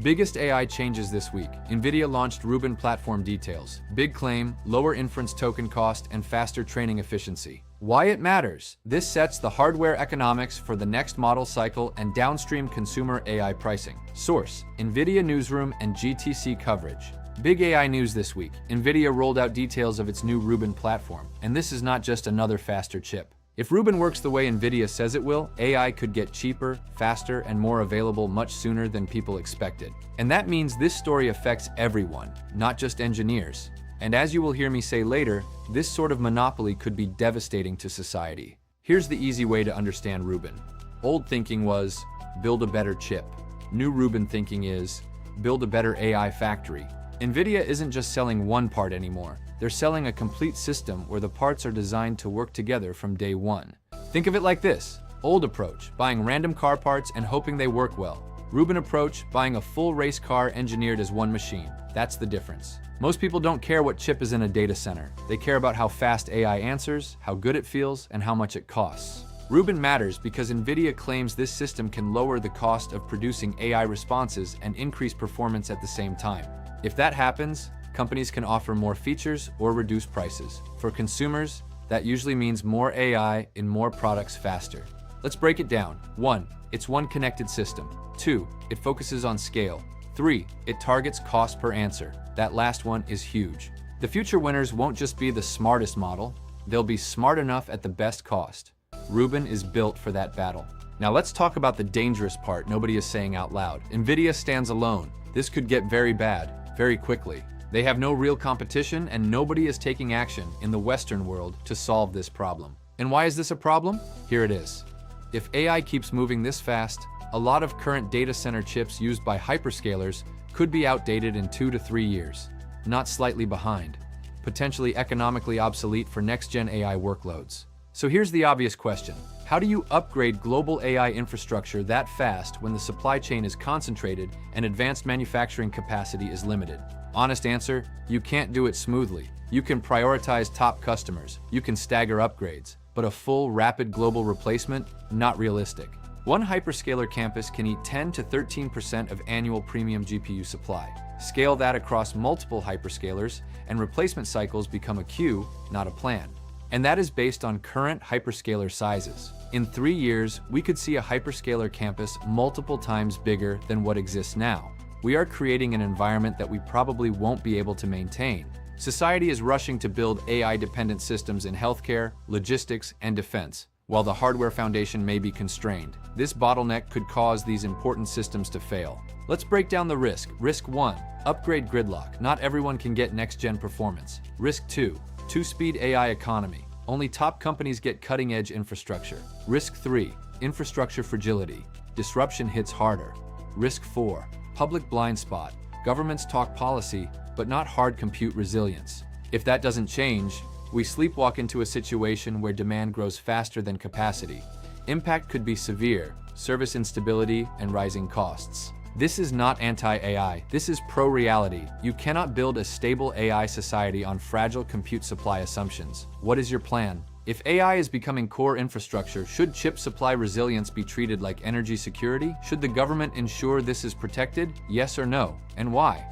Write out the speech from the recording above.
Biggest AI changes this week. NVIDIA launched Rubin platform details. Big claim, lower inference token cost, and faster training efficiency. Why it matters? This sets the hardware economics for the next model cycle and downstream consumer AI pricing. Source: NVIDIA Newsroom and GTC coverage. Big AI news this week. NVIDIA rolled out details of its new Rubin platform, and this is not just another faster chip. If Rubin works the way NVIDIA says it will, AI could get cheaper, faster, and more available much sooner than people expected. And that means this story affects everyone, not just engineers. And as you will hear me say later, this sort of monopoly could be devastating to society. Here's the easy way to understand Rubin. Old thinking was, build a better chip. New Rubin thinking is, build a better AI factory. NVIDIA isn't just selling one part anymore. They're selling a complete system where the parts are designed to work together from day one. Think of it like this: old approach, buying random car parts and hoping they work well. Rubin approach, buying a full race car engineered as one machine. That's the difference. Most people don't care what chip is in a data center. They care about how fast AI answers, how good it feels, and how much it costs. Rubin matters because NVIDIA claims this system can lower the cost of producing AI responses and increase performance at the same time. If that happens, companies can offer more features or reduce prices. For consumers, that usually means more AI in more products faster. Let's break it down. 1. It's one connected system. 2. It focuses on scale. 3. It targets cost per answer. That last one is huge. The future winners won't just be the smartest model, they'll be smart enough at the best cost. Rubin is built for that battle. Now let's talk about the dangerous part nobody is saying out loud. NVIDIA stands alone. This could get very bad, very quickly. They have no real competition, and nobody is taking action in the Western world to solve this problem. And why is this a problem? Here it is. If AI keeps moving this fast, a lot of current data center chips used by hyperscalers could be outdated in 2 to 3 years, not slightly behind, potentially economically obsolete for next-gen AI workloads. So here's the obvious question. How do you upgrade global AI infrastructure that fast when the supply chain is concentrated and advanced manufacturing capacity is limited? Honest answer, you can't do it smoothly. You can prioritize top customers, you can stagger upgrades, but a full, rapid global replacement, not realistic. One hyperscaler campus can eat 10 to 13% of annual premium GPU supply. Scale that across multiple hyperscalers, and replacement cycles become a queue, not a plan. And that is based on current hyperscaler sizes. In 3 years, we could see a hyperscaler campus multiple times bigger than what exists now. We are creating an environment that we probably won't be able to maintain. Society is rushing to build AI-dependent systems in healthcare, logistics, and defense, while the hardware foundation may be constrained. This bottleneck could cause these important systems to fail. Let's break down the risk. Risk 1, upgrade gridlock. Not everyone can get next-gen performance. Risk 2, two-speed AI economy. Only top companies get cutting-edge infrastructure. Risk 3, infrastructure fragility. Disruption hits harder. Risk 4, public blind spot. Governments talk policy, but not hard compute resilience. If that doesn't change, we sleepwalk into a situation where demand grows faster than capacity. Impact could be severe: service instability and rising costs. This is not anti-AI, this is pro-reality. You cannot build a stable AI society on fragile compute supply assumptions. What is your plan? If AI is becoming core infrastructure, should chip supply resilience be treated like energy security? Should the government ensure this is protected? Yes or no? And why?